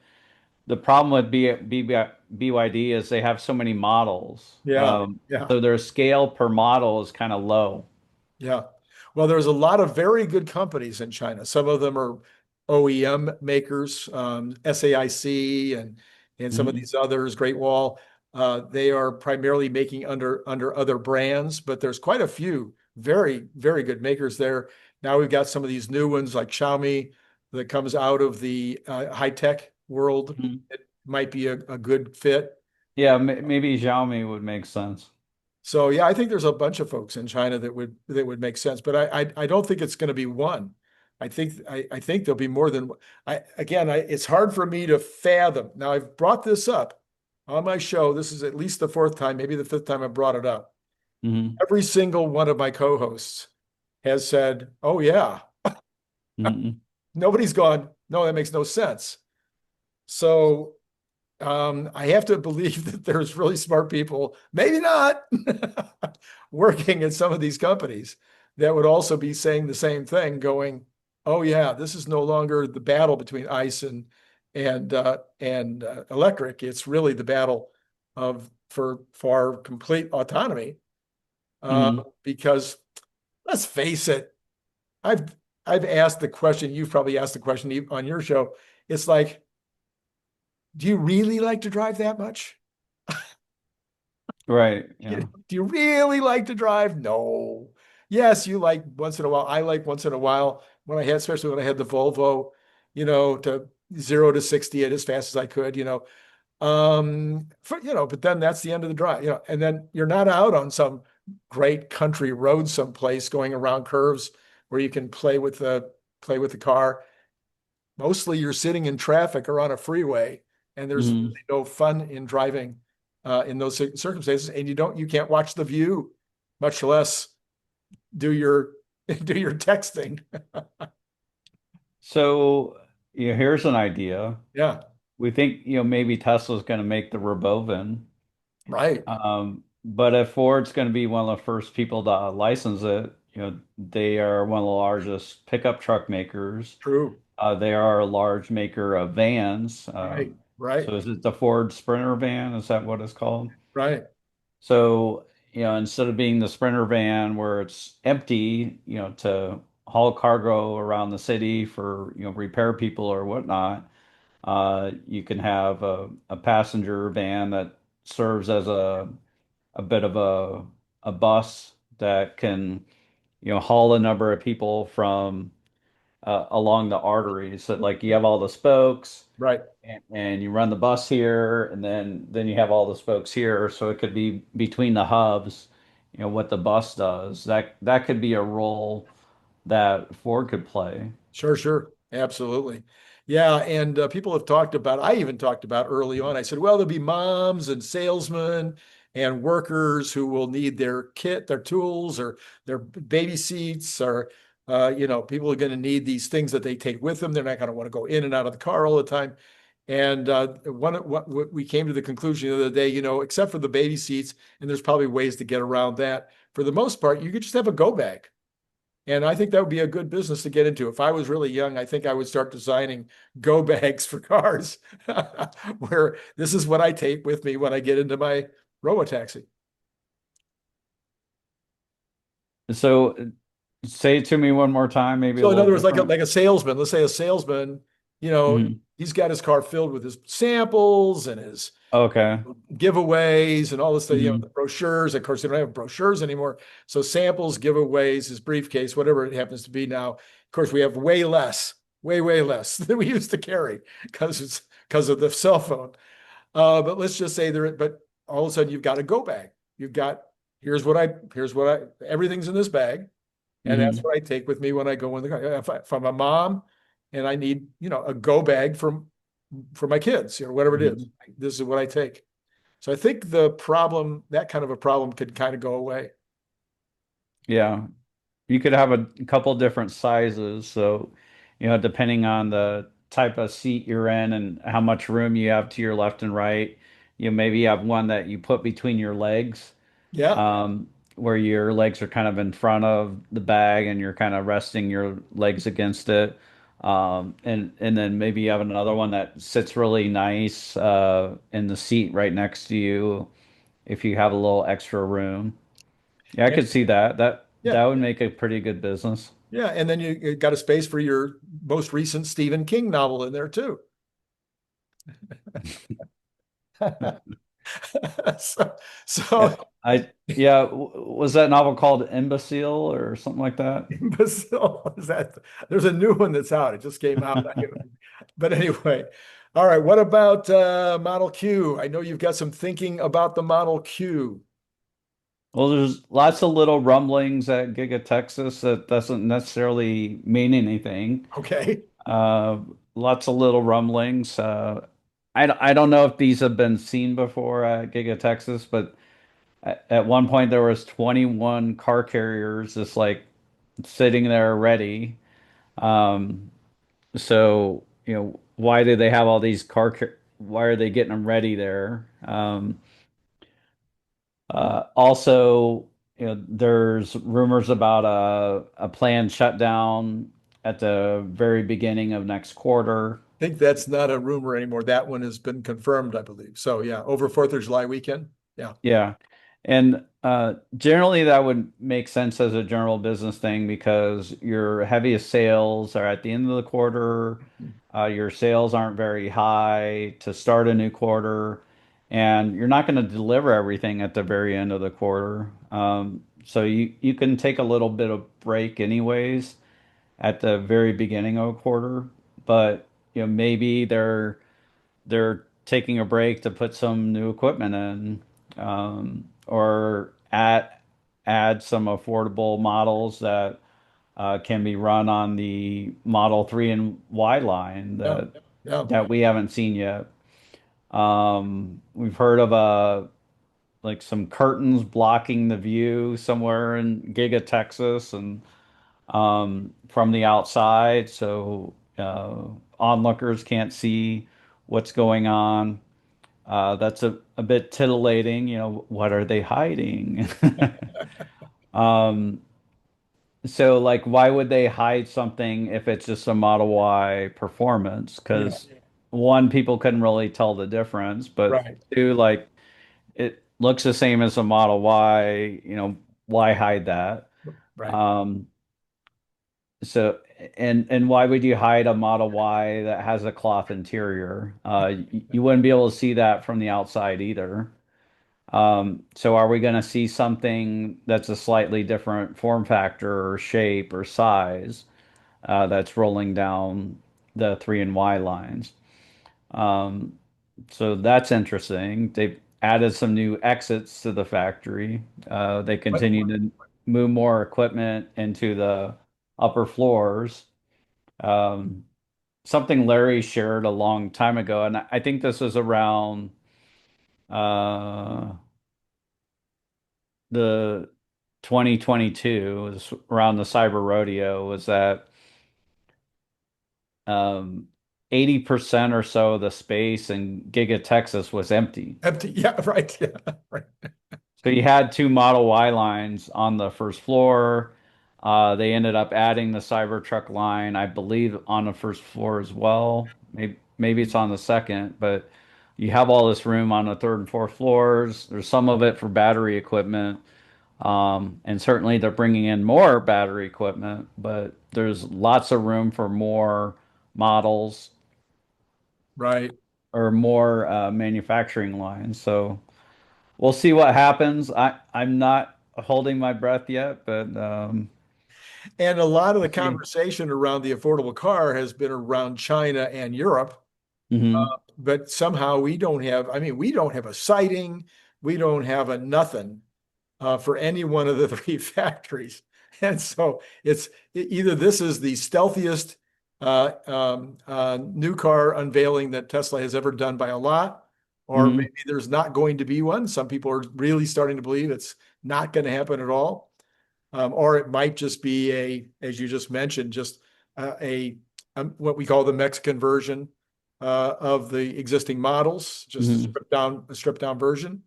the problem with BYD is they have so many models. Yeah, yeah, So their scale per model is kind of low. yeah. Well, there's a lot of very good companies in China. Some of them are OEM makers, SAIC and some of Mhm. these others, Great Wall. They are primarily making under other brands, but there's quite a few very, very good makers there. Now we've got some of these new ones like Xiaomi that comes out of the high tech world. Mhm. It might be a good fit. Yeah, maybe Xiaomi would make sense. So yeah, I think there's a bunch of folks in China that would make sense, but I don't think it's going to be one. I think there'll be more than it's hard for me to fathom. Now I've brought this up on my show. This is at least the fourth time, maybe the fifth time I brought it up. Hmm. Every single one of my co-hosts has said, "Oh yeah." Hmm. Nobody's gone, "No, that makes no sense." So I have to believe that there's really smart people, maybe not, working at some of these companies that would also be saying the same thing, going, "Oh yeah, this is no longer the battle between ICE and electric. It's really the battle of for our complete autonomy." Hmm. Because let's face it, I've I've asked the question. You've probably asked the question on your show. It's like, do you really like to drive that much? Right. You Yeah. know, do you really like to drive? No. Yes, you like once in a while. I like once in a while when I had, especially when I had the Volvo, to 0 to 60 it as fast as I could, but then that's the end of the drive, and then you're not out on some great country road someplace going around curves where you can play with the car. Mostly you're sitting in traffic or on a freeway, and there's Hmm. really no fun in driving in those circumstances. And you can't watch the view, much less do your do your texting. So, here's an idea. Yeah, We think, maybe Tesla's going to make the Robovan. right. But if Ford's going to be one of the first people to license it, they are one of the largest pickup truck makers. True. They are a large maker of vans. Right. Right. So is it the Ford Sprinter van? Is that what it's called? Right. So, instead of being the Sprinter van where it's empty, to haul cargo around the city for, repair people or whatnot, you can have a passenger van that serves as a bit of a bus that can, haul a number of people from along the arteries. So like you have all the spokes Right. and you run the bus here, and then you have all the spokes here. So it could be between the hubs, what the bus does. That could be a role that Ford could play. Sure, sure. Absolutely. Yeah. And people have talked about, I even talked about early on, I said, well, there'll be moms and salesmen and workers who will need their kit, their tools, or their baby seats, or, people are going to need these things that they take with them. They're not going to want to go in and out of the car all the time. And what we came to the conclusion the other day, except for the baby seats, and there's probably ways to get around that. For the most part, you could just have a go bag. And I think that would be a good business to get into. If I was really young, I think I would start designing go bags for cars, where this is what I take with me when I get into my Robotaxi. So say it to me one more time, maybe a So in little other words, like a, different. like a salesman, let's say a salesman, Mhm. he's got his car filled with his samples and his Okay. giveaways and all this stuff, the Hmm. brochures. Of course, they don't have brochures anymore. So samples, giveaways, his briefcase, whatever it happens to be now. Of course, we have way less, way, way less than we used to carry because of the cell phone. But let's just say but all of a sudden you've got a go bag. You've got everything's in this bag. And that's Hmm. what I take with me when I go in the car. If I'm a mom and I need, a go bag for my kids, whatever it is, Hmm. this is what I take. So I think the problem, that kind of a problem could kind of go away. Yeah. you could have a couple different sizes. So, depending on the type of seat you're in and how much room you have to your left and right, maybe you have one that you put between your legs, Yeah. um, where your legs are kind of in front of the bag and you're kind of resting your legs against it. And then maybe you have another one that sits really nice in the seat right next to you if you have a little extra room. Yeah, I And, could see that. That yeah. that would make a pretty good business. Yeah. And then you got a space for your most recent Stephen King novel in there too. So, Yeah, so was that novel called Imbecile or something like that? imbecile is that there's a new one that's out. It just came out. But anyway, all right. What about Model Q? I know you've got some thinking about the Model Q. Well, there's lots of little rumblings at Giga Texas that doesn't necessarily mean anything. Okay. Uh, Lots of little rumblings. I don't know if these have been seen before at Giga Texas, but at one point there was 21 car carriers just like sitting there ready. Um, so, why do they have all these why are they getting them ready there? Also, there's rumors about a planned shutdown at the very beginning of next quarter. I think that's not a rumor anymore. That one has been confirmed, I believe. So yeah, over 4th of July weekend. Yeah. Yeah. And generally that would make sense as a general business thing because your heaviest sales are at the end of the quarter. Your sales aren't very high to start a new quarter, and you're not going to deliver everything at the very end of the quarter. So you can take a little bit of break anyways at the very beginning of a quarter, but maybe they're taking a break to put some new equipment in, or add some affordable models that can be run on the Model 3 and Y line Yeah. that Yeah. we haven't seen yet. We've heard of like some curtains blocking the view somewhere in Giga, Texas, and from the outside, so onlookers can't see what's going on. That's a bit titillating. What are they hiding? Um, so like, why would they hide something if it's just a Model Y performance? Yeah. Because one, people couldn't really tell the difference, but Right. two, like it looks the same as a Model Y, why hide that? Right. Um, so and why would you hide a Model Y that has a cloth interior? You wouldn't be able to see that from the outside either. So are we going to see something that's a slightly different form factor or shape or size that's rolling down the 3 and Y lines? Um, so that's interesting. They've added some new exits to the factory. They What? continue to move more equipment into the upper floors. Um, Something Larry shared a long time ago, and I think this was around uh, the 2022, it was around the cyber rodeo, was that um, 80% or so of the space in Giga Texas was empty. Empty. Yeah. Right. Yeah. Right. So you had two Model Y lines on the first floor. They ended up adding the Cybertruck line, I believe, on the first floor as well. Maybe it's on the second, but you have all this room on the third and fourth floors. There's some of it for battery equipment. And certainly they're bringing in more battery equipment, but there's lots of room for more models Right. or more manufacturing lines. So we'll see what happens. I'm not holding my breath yet, but And a lot of the we'll see. conversation around the affordable car has been around China and Europe. Hmm. But somehow we don't have, I mean, we don't have a sighting, we don't have a nothing for any one of the three factories. And so it's either this is the stealthiest new car unveiling that Tesla has ever done by a lot, or Hmm. maybe there's not going to be one. Some people are really starting to believe it's not going to happen at all. Or it might just be as you just mentioned, just what we call the Mexican version of the existing models, just Mhm. a stripped down version.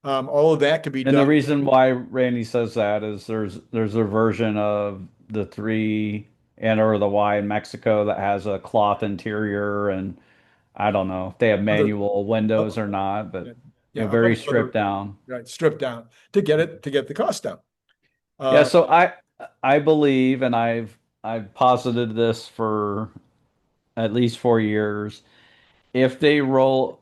All of that could be And the done. reason why Randy says that is there's a version of the three and or the Y in Mexico that has a cloth interior, and I don't know if they have Other, manual uh, windows or not, but yeah, a very bunch of stripped other, down. right, stripped down to get the cost down. Yeah, Uh, so I believe, and I've posited this for at least 4 years. If they roll,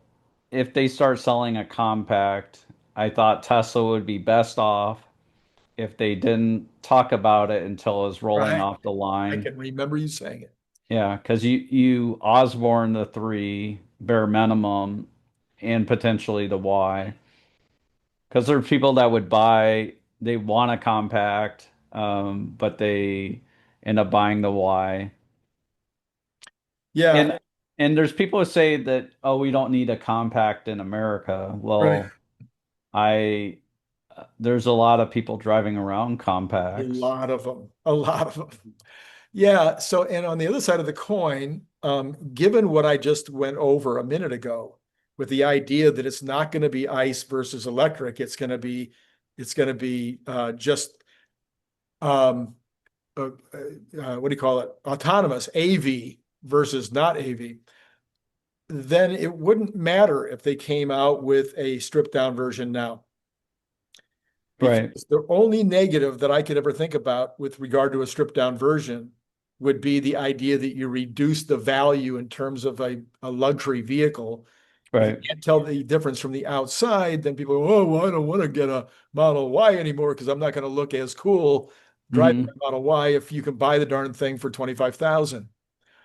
if they start selling a compact, I thought Tesla would be best off if they didn't talk about it until it was rolling right. off the I line. can remember you saying it. Yeah, because you Osborne the three bare minimum and potentially the Y. Because there are people that would buy, they want a compact, but they end up buying the Y. Yeah, And there's people who say that, oh, we don't need a compact in America. right. Well, I there's a lot of people driving around A compacts. lot of them, a lot of them. Yeah. So, and on the other side of the coin, given what I just went over a minute ago, with the idea that it's not going to be ICE versus electric, it's going to be just um, what do you call it? Autonomous AV versus not AV. Then it wouldn't matter if they came out with a stripped down version now, Right, because the only negative that I could ever think about with regard to a stripped down version would be the idea that you reduce the value in terms of a luxury vehicle. If you right. can't tell the difference from the outside, then people go, oh, well, I don't want to get a Model Y anymore because I'm not going to look as cool driving Hmm. a Model Y if you can buy the darn thing for 25,000.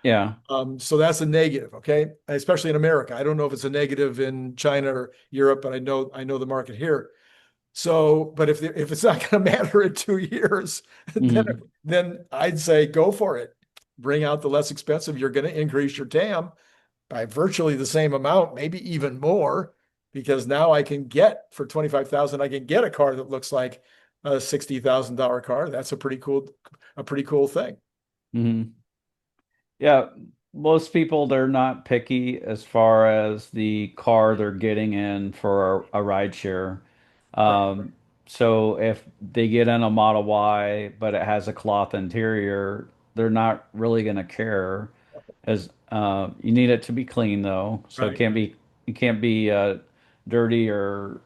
Yeah. So that's a negative, okay? Especially in America. I don't know if it's a negative in China or Europe, but I know the market here. So, but if it's not going to matter in 2 years, then Hmm. then I'd say go for it. Bring out the less expensive. You're going to increase your TAM by virtually the same amount, maybe even more, because now I can get for 25,000, I can get a car that looks like a $60,000 car. That's a pretty cool thing. Hmm. Yeah, most people they're not picky as far as the car they're getting in for a ride share. Right, So if they get in a Model Y, but it has a cloth interior, they're not really going to care as you need it to be clean though. So right, it can't be dirty or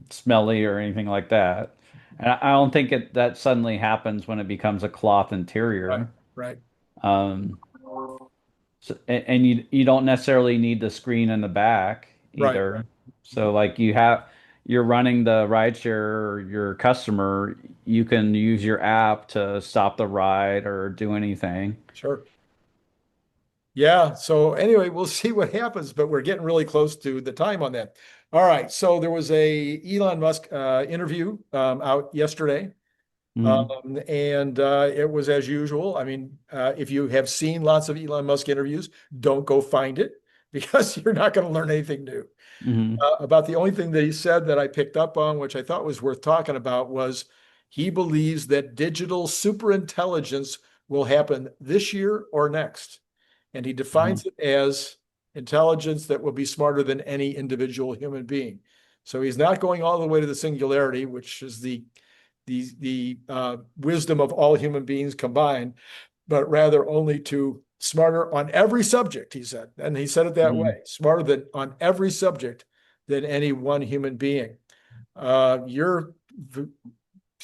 smelly or anything like that. And I don't think that suddenly happens when it becomes a cloth right, interior. right, Um, so, and you don't necessarily need the screen in the back right. either. So like you're running the rideshare or your customer, you can use your app to stop the ride or do anything. Sure. Yeah. So anyway, we'll see what happens, but we're getting really close to the time on that. All right. So there was a Elon Musk interview out yesterday. Hmm. And it was as usual. I mean, if you have seen lots of Elon Musk interviews, don't go find it because you're not going to learn anything new. Hmm. About the only thing that he said that I picked up on, which I thought was worth talking about, was he believes that digital superintelligence will happen this year or next. And he Hmm. defines it as intelligence that will be smarter than any individual human being. So he's not going all the way to the singularity, which is the wisdom of all human beings combined, but rather only to smarter on every subject, he said. And he said it that way, Hmm. smarter than on every subject than any one human being. You're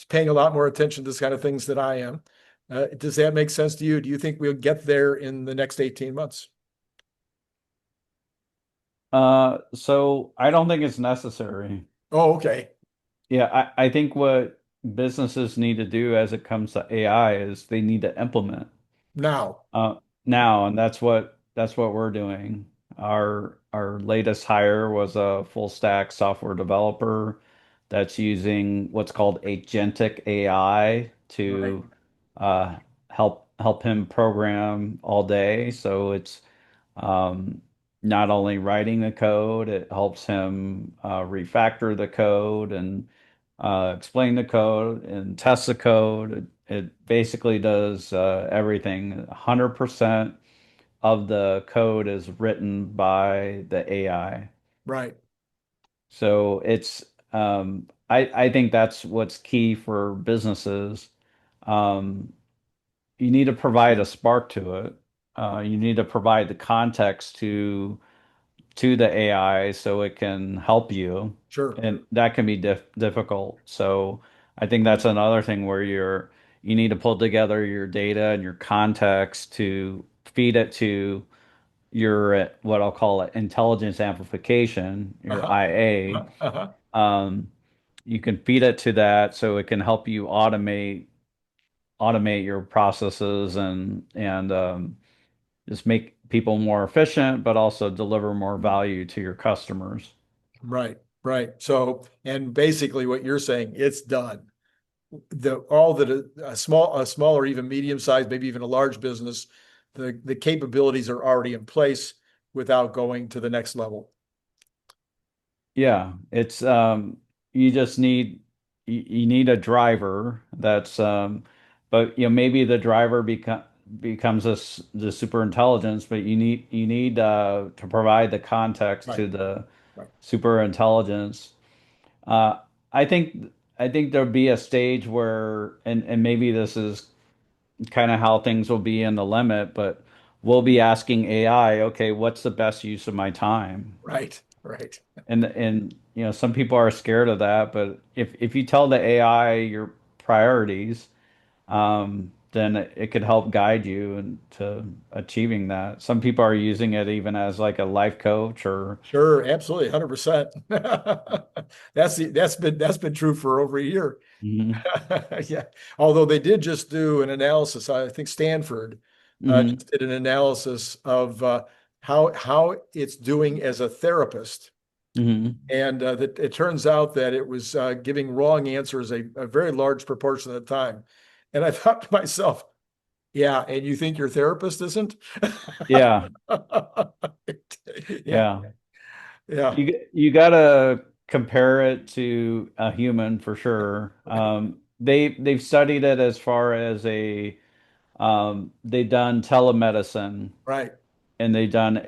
paying a lot more attention to this kind of things than I am. Does that make sense to you? Do you think we'll get there in the next 18 months? So I don't think it's necessary. Oh, okay. Yeah, I think what businesses need to do as it comes to AI is they need to implement. Now, Uh, Now, and that's what we're doing. Our latest hire was a full stack software developer that's using what's called agentic AI right, to help him program all day. So it's not only writing the code, it helps him refactor the code and explain the code and test the code. It basically does everything. 100% of the code is written by the AI. Right. So I think that's what's key for businesses. Um, you need to provide a spark to it. You need to provide the context to the AI so it can help you, Sure. and that can be difficult. So I think that's another thing where you need to pull together your data and your context to feed it to your what I'll call it intelligence amplification, your Uh-huh. IA. Uh-huh. Um, you can feed it to that so it can help you automate your processes and just make people more efficient, but also deliver more value to your customers. Right. Right. So, and basically what you're saying, it's done. All that a small or even medium sized, maybe even a large business, the capabilities are already in place without going to the next level. Yeah, it's you just need you need a driver that's but maybe the driver becomes the super intelligence, but you need to provide the context Right. to the Right. super intelligence. Uh, I think I think there'll be a stage where and maybe this is kind of how things will be in the limit, but we'll be asking AI, okay, what's the best use of my time? Right. Right. And some people are scared of that, but if you tell the AI your priorities, then it could help guide you into achieving that. Some people are using it even as like a life coach or Sure. Absolutely. 100%. That's been true for over a year. Mhm. Yeah. Although they did just do an analysis, I think Stanford Mhm. just did an analysis of how it's doing as a therapist. Mhm. And that it turns out that it was giving wrong answers a very large proportion of the time. And I thought to myself, yeah, and you think your therapist isn't? Yeah, Yeah, yeah. yeah, You gotta compare it to a human for sure. They've studied it as far as they've done telemedicine right. and they've done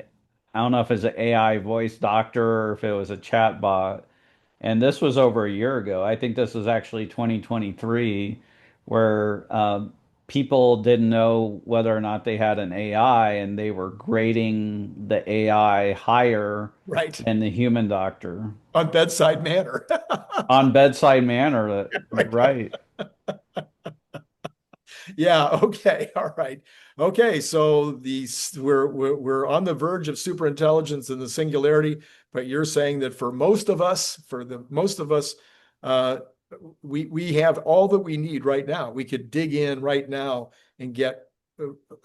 I don't know if it's an AI voice doctor or if it was a chat bot. And this was over a year ago. I think this was actually 2023, where people didn't know whether or not they had an AI, and they were grading the AI higher Right. than the human doctor On bedside manner. on bedside manner. You're Right. right. Yeah. Okay. All right. Okay. So we're on the verge of superintelligence and the singularity, but you're saying that for most of us, for the most of us, uh, we have all that we need right now. We could dig in right now and get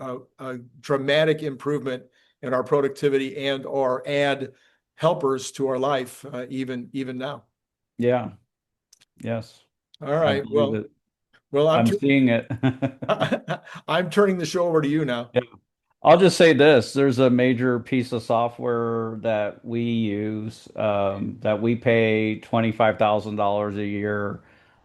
a dramatic improvement in our productivity and or add helpers to our life, even now. Yeah. Yes. All I right. believe it. Well, I'm seeing it. I'm turning the show over to you now. Yeah. I'll just say this, there's a major piece of software that we use that we pay $25,000 a year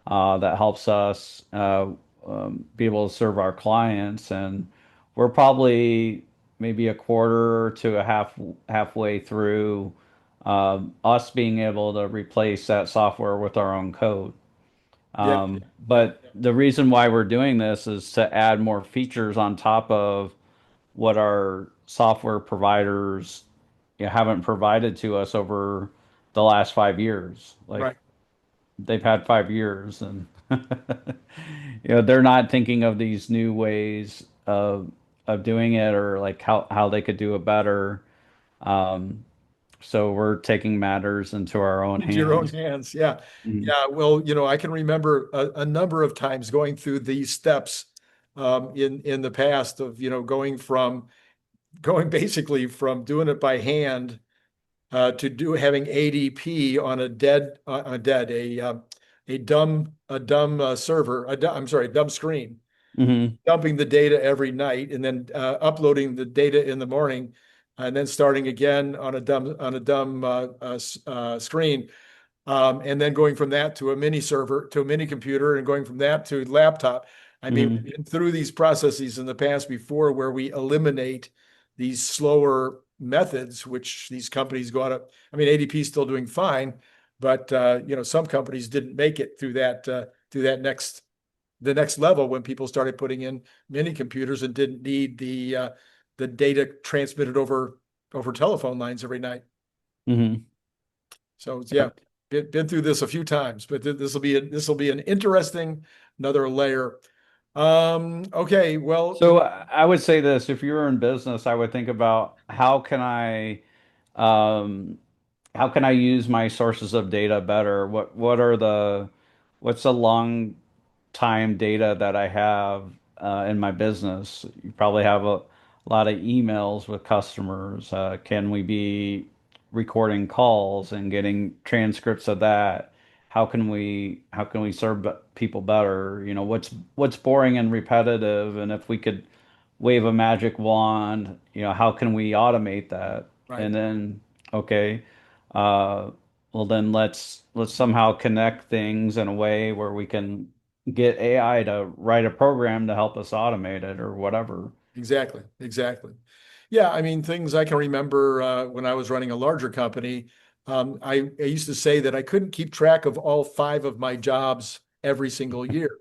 that helps us be able to serve our clients. And we're probably maybe a quarter to halfway through us being able to replace that software with our own code. Yeah. But the reason why we're doing this is to add more features on top of what our software providers haven't provided to us over the last 5 years. Like Right. they've had 5 years and they're not thinking of these new ways of doing it or like how they could do it better. Um, so we're taking matters into our own Into your own hands. hands. Yeah. Mhm. Yeah. Well, I can remember a number of times going through these steps in the past of, going basically from doing it by hand to having ADP on a dumb server, I'm sorry, a dumb screen, Mhm. dumping the data every night and then uploading the data in the morning and then starting again on a dumb screen. And then going from that to a mini server, to a mini computer, and going from that to laptop. I mean, we've been through these processes in the past before where we eliminate these slower methods, which these companies go out of. I mean, ADP is still doing fine, but some companies didn't make it through the next level when people started putting in mini computers and didn't need the data transmitted over telephone lines every night. So yeah, been through this a few times, but this will be an interesting another layer. Okay, well, So I would say this, if you're in business, I would think about how can I use my sources of data better? What's the long time data that I have in my business? You probably have a lot of emails with customers. Can we be recording calls and getting transcripts of that? How can we serve people better? What's boring and repetitive, and if we could wave a magic wand, how can we automate that? right. And then, okay, uh, well then let's somehow connect things in a way where we can get AI to write a program to help us automate it or whatever. Exactly. Yeah, I mean, things I can remember when I was running a larger company. I used to say that I couldn't keep track of all 5 of my jobs every single year.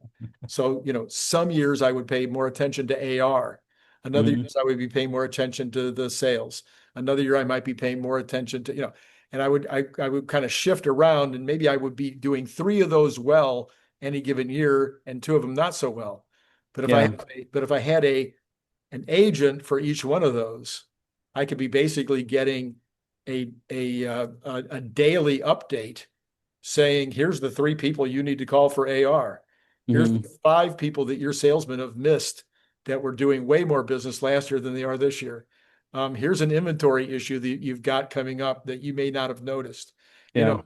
So, some years I would pay more attention to AR. Another Hmm. years I would be paying more attention to the sales. Another year I might be paying more attention to, and I would kind of shift around, and maybe I would be doing 3 of those well any given year and 2 of them not so well. But if I Yeah. had if I had an agent for each one of those, I could be basically getting a daily update saying, here's the 3 people you need to call for AR. Here's Hmm. the 5 people that your salesmen have missed that were doing way more business last year than they are this year. Here's an inventory issue that you've got coming up that you may not have noticed. Yeah.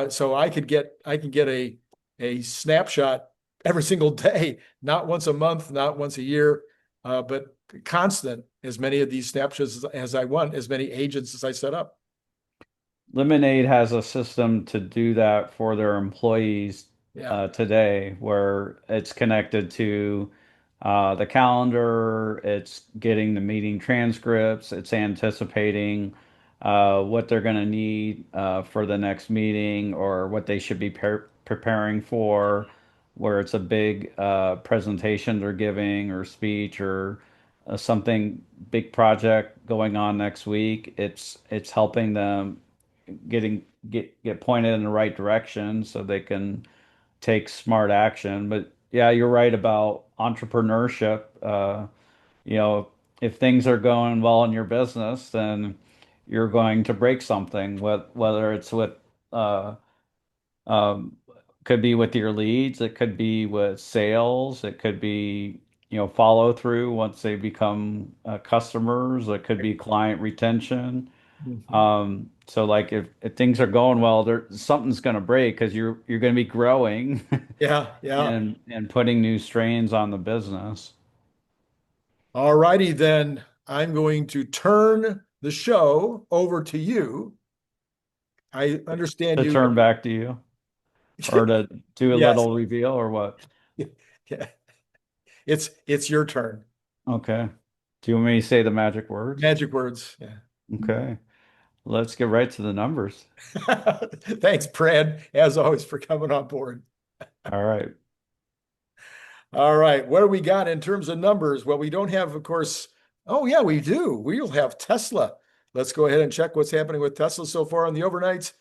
So I can get a snapshot every single day, not once a month, not once a year, but constant, as many of these snapshots as I want, as many agents as I set up. Lemonade has a system to do that for their employees Yeah. today, where it's connected to the calendar, it's getting the meeting transcripts, it's anticipating what they're going to need for the next meeting or what they should be preparing for, where it's a big presentation they're giving or speech or something big project going on next week. It's helping them get pointed in the right direction so they can take smart action. But yeah, you're right about entrepreneurship. You know, if things are going well in your business, then you're going to break something, whether it's with uh, um, could be with your leads, it could be with sales, it could be, follow through once they become customers, it could be client retention. Mhm. So like if things are going well, there something's going to break because you're going to be growing Yeah, yeah. and putting new strains on the business. All righty, then I'm going to turn the show over to you. I understand To you. turn back to you or to do a Yes. little reveal or what? Yeah. It's your turn. Okay. Do you want me to say the magic words? Magic words. Yeah. Okay. Let's get right to the numbers. Thanks, Brad, as always, for coming on board. All right. All right. What do we got in terms of numbers? Well, we don't have, of course. Oh, yeah, we do. We'll have Tesla. Let's go ahead and check what's happening with Tesla so far on the overnights.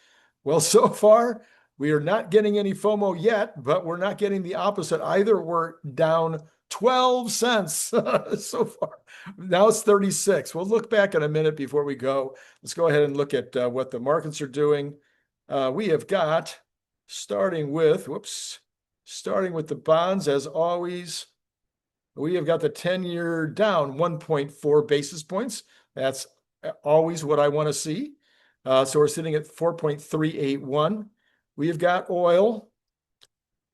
Well, so far, we are not getting any FOMO yet, but we're not getting the opposite either. We're down 12 cents so far. Now it's 36. We'll look back in a minute before we go. Let's go ahead and look at what the markets are doing. We have got, starting with, whoops. Starting with the bonds, as always, we have got the 10-year down 1.4 basis points. That's always what I want to see. So we're sitting at 4.381. We've got oil.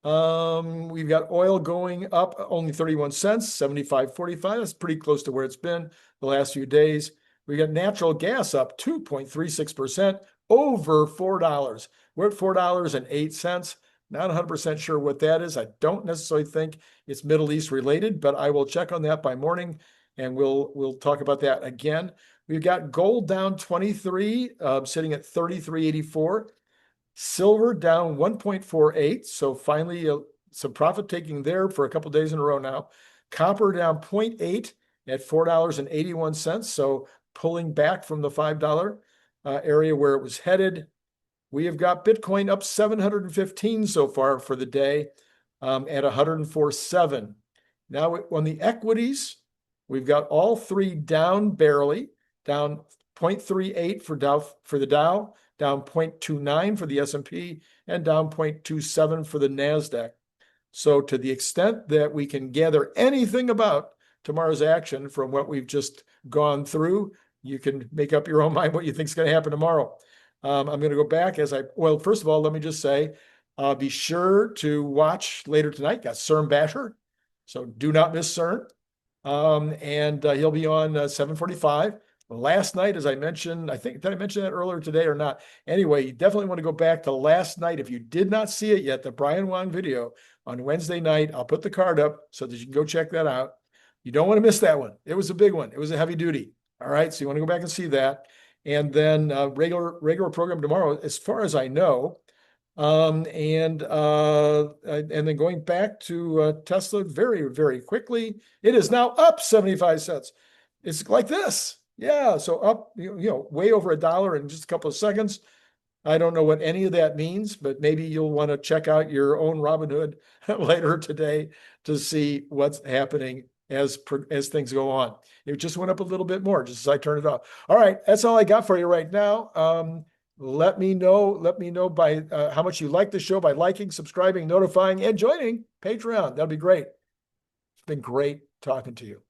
We've got oil going up only 31 cents, 75.45. That's pretty close to where it's been the last few days. We got natural gas up 2.36%, over $4. We're at $4.08. Not 100% sure what that is. I don't necessarily think it's Middle East related, but I will check on that by morning, and we'll talk about that again. We've got gold down 23, sitting at 33.84. Silver down 1.48. So finally, some profit taking there for a couple days in a row now. Copper down 0.8 at $4.81. So pulling back from the $5 area where it was headed. We have got Bitcoin up 715 so far for the day, at 104.7. Now on the equities, we've got all three down barely, down 0.38 for the Dow, down 0.29 for the S&P, and down 0.27 for the NASDAQ. So to the extent that we can gather anything about tomorrow's action from what we've just gone through, you can make up your own mind what you think is going to happen tomorrow. I'm going to go back well, first of all, let me just say, be sure to watch later tonight. Got Cern Basher. So do not miss Cern. And he'll be on 7:45. Last night, as I mentioned, did I mention that earlier today or not? Anyway, you definitely want to go back to last night. If you did not see it yet, the Brian Wong video on Wednesday night, I'll put the card up so that you can go check that out. You don't want to miss that one. It was a big one. It was a heavy duty. All right. So you want to go back and see that. And then regular program tomorrow, as far as I know. And then going back to Tesla very, very quickly, it is now up 75 cents. It's like this. Yeah. So up, way over $1 in just a couple of seconds. I don't know what any of that means, but maybe you'll want to check out your own Robinhood later today to see what's happening as things go on. It just went up a little bit more just as I turned it off. All right, that's all I got for you right now. Let me know by how much you like the show by liking, subscribing, notifying, and joining Patreon. That'll be great. It's been great talking to you.